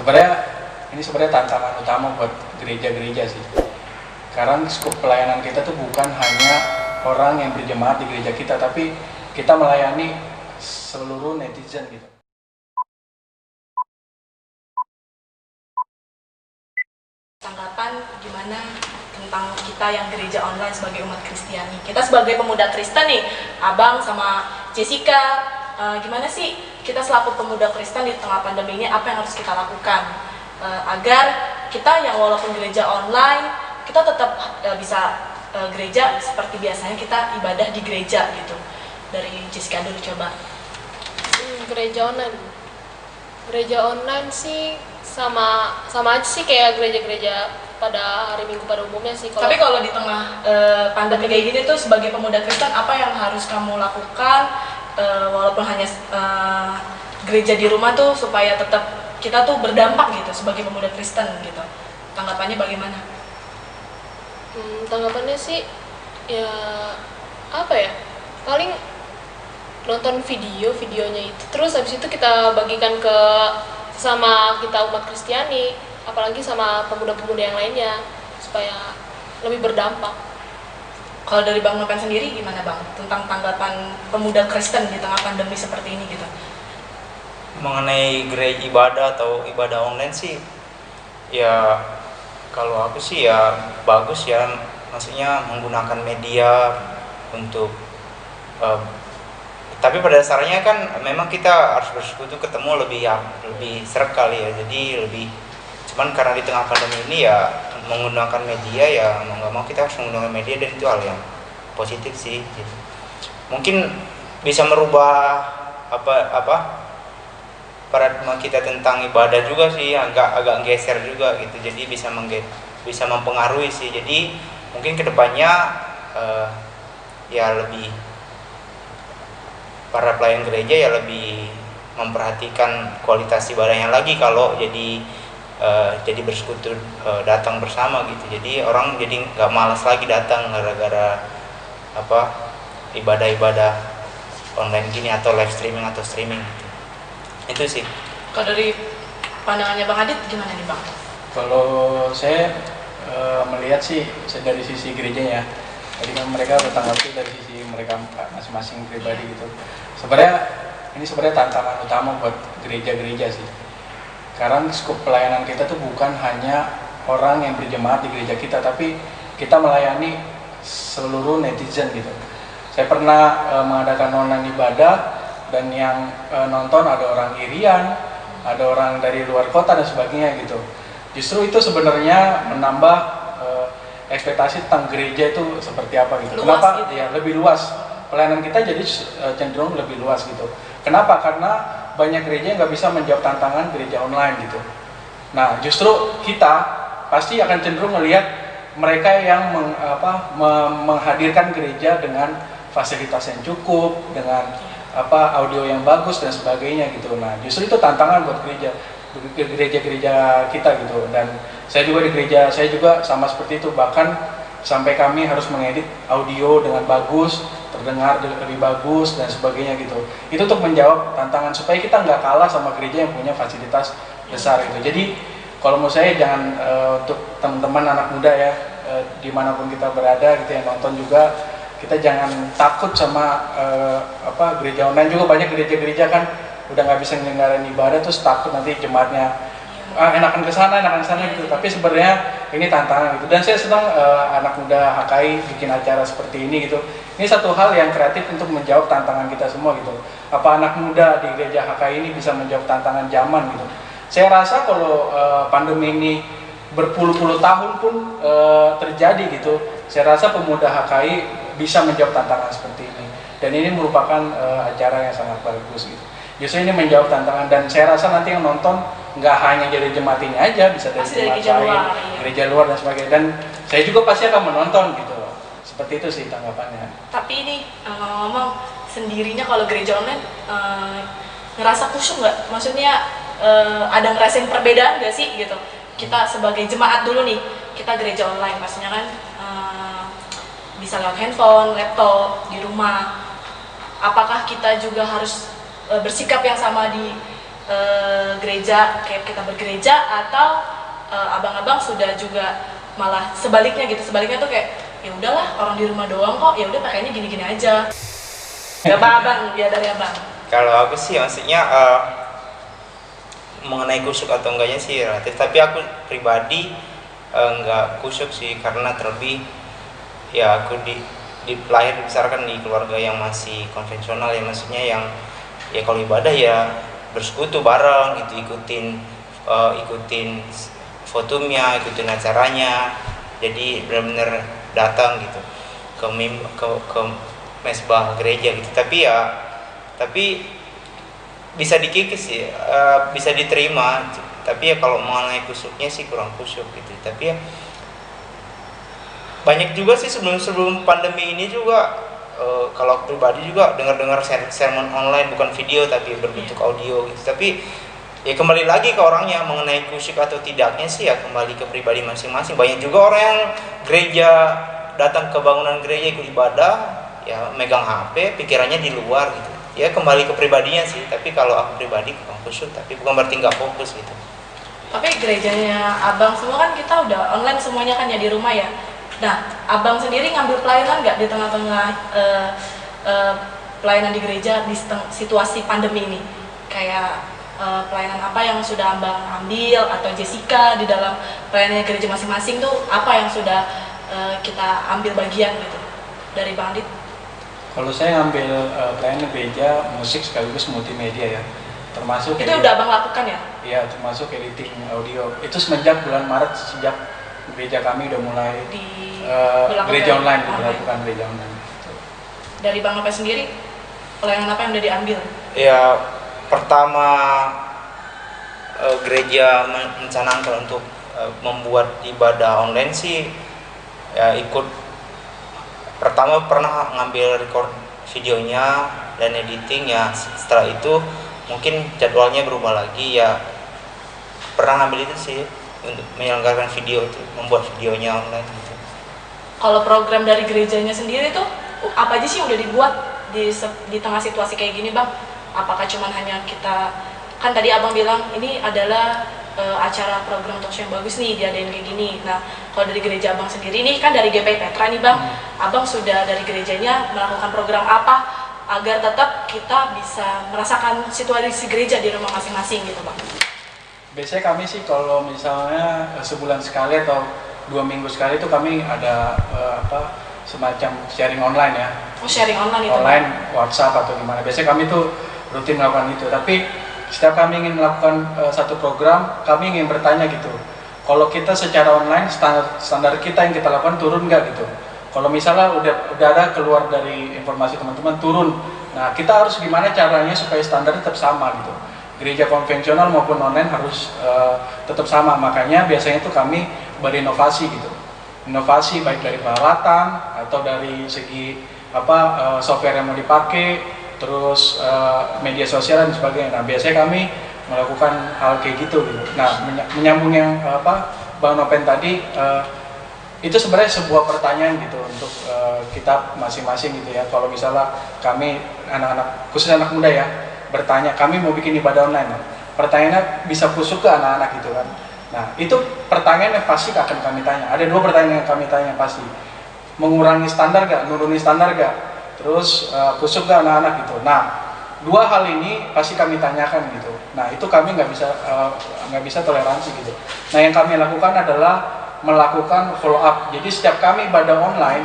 Sebenarnya ini tantangan utama buat gereja-gereja sih. Karena skup pelayanan kita tuh bukan hanya orang yang berjemaat di gereja kita, tapi kita melayani seluruh netizen gitu. Tanggapan gimana tentang kita yang gereja online sebagai umat Kristiani? Kita sebagai pemuda Kristen nih, Abang sama Jessica, gimana sih kita selaku pemuda Kristen di tengah pandemi ini, apa yang harus kita lakukan agar kita yang walaupun gereja online, kita tetap bisa gereja seperti biasanya kita ibadah di gereja gitu. Dari Jessica dulu coba. Gereja online sih sama aja sih kayak gereja-gereja pada hari Minggu pada umumnya sih. Tapi kalau di tengah pandemi kayak gini tuh sebagai pemuda Kristen, apa yang harus kamu lakukan walaupun hanya gereja di rumah tuh supaya tetap kita tuh berdampak gitu sebagai pemuda Kristen gitu? Tanggapannya bagaimana? Tanggapannya sih ya apa ya, paling nonton videonya itu, terus habis itu kita bagikan ke sama kita umat Kristiani, apalagi sama pemuda-pemuda yang lainnya supaya lebih berdampak. Kalau dari Bang Nopen sendiri gimana Bang tentang tanggapan pemuda Kristen di tengah pandemi seperti ini gitu? Mengenai gereja ibadah atau ibadah online sih, ya kalau aku sih ya bagus ya, maksudnya menggunakan media untuk tapi pada dasarnya kan memang kita harus bersekutu ketemu lebih seret kali ya, jadi lebih, cuman karena di tengah pandemi ini ya menggunakan media ya mau nggak mau kita harus menggunakan media, dan itu hal yang positif sih gitu. Mungkin bisa merubah paradigma kita tentang ibadah juga sih, agak geser juga gitu, jadi bisa mempengaruhi sih. Jadi mungkin kedepannya ya lebih para pelayan gereja ya lebih memperhatikan kualitas ibadahnya lagi kalau jadi bersekutu datang bersama gitu. Jadi orang jadi nggak malas lagi datang gara-gara ibadah online gini atau live streaming atau streaming gitu. Itu sih. Kalau dari pandangannya Bang Adit gimana nih Bang? Kalau saya melihat sih dari sisi gerejanya, jadi kan mereka bertanggapi dari sisi mereka masing-masing pribadi gitu. Ini sebenarnya tantangan utama buat gereja-gereja sih. Karena skup pelayanan kita tuh bukan hanya orang yang berjemaat di gereja kita, tapi kita melayani seluruh netizen gitu. Saya pernah mengadakan online ibadah, dan yang nonton ada orang Irian, ada orang dari luar kota dan sebagainya gitu. Justru itu sebenarnya menambah ekspektasi tentang gereja itu seperti apa gitu. Luas Kenapa? gitu. Ya lebih luas. Pelayanan kita jadi cenderung lebih luas gitu. Kenapa? Karena banyak gereja yang nggak bisa menjawab tantangan gereja online gitu. Nah, justru kita pasti akan cenderung melihat mereka yang menghadirkan gereja dengan fasilitas yang cukup, dengan audio yang bagus dan sebagainya gitu. Nah, justru itu tantangan buat gereja-gereja kita gitu. Dan saya juga di gereja saya juga sama seperti itu, bahkan sampai kami harus mengedit audio dengan bagus, terdengar lebih bagus dan sebagainya gitu. Itu untuk menjawab tantangan supaya kita nggak kalah sama gereja yang punya fasilitas besar gitu. Jadi kalau menurut saya jangan untuk teman-teman anak muda ya, dimanapun kita berada gitu yang nonton juga, kita jangan takut sama gereja online. Juga banyak gereja-gereja kan udah nggak bisa menyelenggarakan ibadah terus takut nanti jemaatnya enakan ke sana gitu. Tapi sebenarnya ini tantangan gitu. Dan saya senang anak muda HKI bikin acara seperti ini gitu. Ini satu hal yang kreatif untuk menjawab tantangan kita semua gitu. Apa anak muda di gereja HKI ini bisa menjawab tantangan zaman gitu. Saya rasa kalau pandemi ini berpuluh-puluh tahun pun terjadi gitu, saya rasa pemuda HKI bisa menjawab tantangan seperti ini. Dan ini merupakan acara yang sangat bagus gitu. Justru ini menjawab tantangan, dan saya rasa nanti yang nonton nggak hanya dari jemaat ini aja, bisa dari jemaat lain, gereja luar dan sebagainya. Dan saya juga pasti akan menonton gitu. Seperti itu sih tanggapannya. Tapi ini ngomong sendirinya kalau gereja online ngerasa khusyuk nggak? Maksudnya ada ngerasain perbedaan nggak sih gitu? Kita sebagai jemaat dulu nih, kita gereja online pastinya kan bisa lewat handphone, laptop, di rumah. Apakah kita juga harus bersikap yang sama di gereja kayak kita bergereja, atau abang-abang sudah juga malah sebaliknya gitu? Sebaliknya tuh kayak ya udahlah orang di rumah doang kok, ya udah pakainya gini-gini aja. Ya abang, ya dari abang. Kalau aku sih maksudnya mengenai kusyuk atau enggaknya sih relatif, tapi aku pribadi enggak kusyuk sih, karena terlebih ya aku lahir dibesarkan di keluarga yang masih konvensional ya, maksudnya yang ya kalau ibadah ya bersekutu bareng gitu, ikutin fotumnya, ikutin acaranya, jadi benar-benar datang gitu ke mesbah gereja gitu. Tapi bisa dikikis sih, bisa diterima, tapi ya kalau mengenai kusyuknya sih kurang kusyuk gitu. Tapi ya banyak juga sih sebelum pandemi ini juga kalau pribadi juga dengar sermon online, bukan video tapi berbentuk audio gitu. Tapi ya kembali lagi ke orangnya, mengenai kusyuk atau tidaknya sih ya kembali ke pribadi masing-masing. Banyak juga orang yang gereja, datang ke bangunan gereja ikut ibadah ya megang HP, pikirannya di luar gitu. Ya kembali ke pribadinya sih, tapi kalau aku pribadi kurang kusyuk, tapi bukan berarti nggak fokus gitu. Tapi gerejanya abang semua kan kita udah online semuanya kan ya di rumah ya. Nah, abang sendiri ngambil pelayanan nggak di tengah-tengah pelayanan di gereja di situasi pandemi ini? Kayak pelayanan apa yang sudah abang ambil, atau Jessica di dalam pelayanan gereja masing-masing tuh apa yang sudah kita ambil bagian gitu dari Bang Adit? Kalau saya ngambil pelayanan gereja musik sekaligus multimedia ya, termasuk itu udah abang lakukan ya? Iya, termasuk editing audio. Itu semenjak bulan Maret, sejak gereja kami udah mulai gereja online, dilakukan gereja online. Dari Bang Lopez sendiri, pelayanan apa yang udah diambil? Ya pertama gereja mencanangkan untuk membuat ibadah online sih ya pertama pernah ngambil record videonya dan editing ya. Setelah itu mungkin jadwalnya berubah lagi ya, pernah ngambil itu sih untuk menyelenggarakan video itu, membuat videonya online gitu. Kalau program dari gerejanya sendiri tuh apa aja sih yang udah dibuat di tengah situasi kayak gini Bang? Apakah cuman hanya kita, kan tadi abang bilang ini adalah acara program talkshow yang bagus nih diadain kayak gini. Nah, kalau dari gereja abang sendiri nih kan dari GPI Petra nih Bang, abang sudah dari gerejanya melakukan program apa agar tetap kita bisa merasakan situasi gereja di rumah masing-masing gitu Bang? Biasanya kami sih kalau misalnya sebulan sekali atau 2 minggu sekali itu kami ada semacam sharing online ya. Oh, sharing online itu online Bang? WhatsApp atau gimana. Biasanya kami tuh rutin melakukan itu. Tapi setiap kami ingin melakukan satu program, kami ingin bertanya gitu, kalau kita secara online standar kita yang kita lakukan turun nggak gitu. Kalau misalnya udah ada keluar dari informasi teman-teman turun, nah kita harus gimana caranya supaya standar tetap sama gitu. Gereja konvensional maupun online harus tetap sama. Makanya biasanya itu kami berinovasi gitu. Inovasi baik dari peralatan atau dari segi software yang mau dipakai, terus media sosial dan sebagainya. Nah, biasanya kami melakukan hal kayak gitu. Nah, menyambung yang Bang Nopen tadi, itu sebenarnya sebuah pertanyaan gitu untuk kita masing-masing gitu ya. Kalau misalnya kami anak-anak, khususnya anak muda ya, bertanya, kami mau bikin ibadah online. Pertanyaannya bisa kusuk ke anak-anak gitu kan. Nah, itu pertanyaan yang pasti akan kami tanya. Ada 2 pertanyaan yang kami tanya pasti. Mengurangi standar gak? Menuruni standar gak? Terus kusuk ke anak-anak gitu. Nah, 2 hal ini pasti kami tanyakan gitu. Nah, itu kami nggak bisa toleransi gitu. Nah, yang kami lakukan adalah melakukan follow up. Jadi setiap kami ibadah online,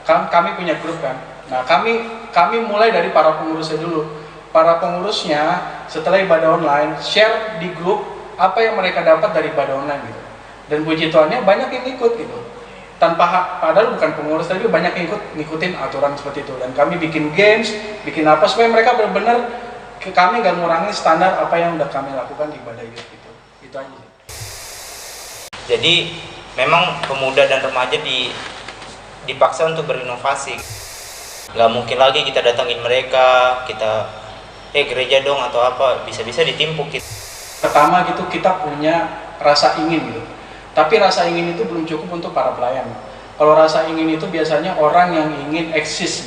kami punya grup kan. Nah, kami mulai dari para pengurusnya dulu. Para pengurusnya setelah ibadah online share di grup apa yang mereka dapat dari ibadah online gitu. Dan puji Tuhannya banyak yang ikut gitu. Padahal bukan pengurus, tapi banyak yang ngikutin aturan seperti itu. Dan kami bikin games, bikin apa supaya mereka benar-benar kami nggak ngurangi standar apa yang udah kami lakukan di ibadah gitu. Itu aja. Jadi memang pemuda dan remaja dipaksa untuk berinovasi. Nggak mungkin lagi kita datangin mereka, kita gereja dong atau apa, bisa-bisa ditimpuk gitu. Pertama gitu kita punya rasa ingin gitu. Tapi rasa ingin itu belum cukup untuk para pelayan. Kalau rasa ingin itu biasanya orang yang ingin eksis.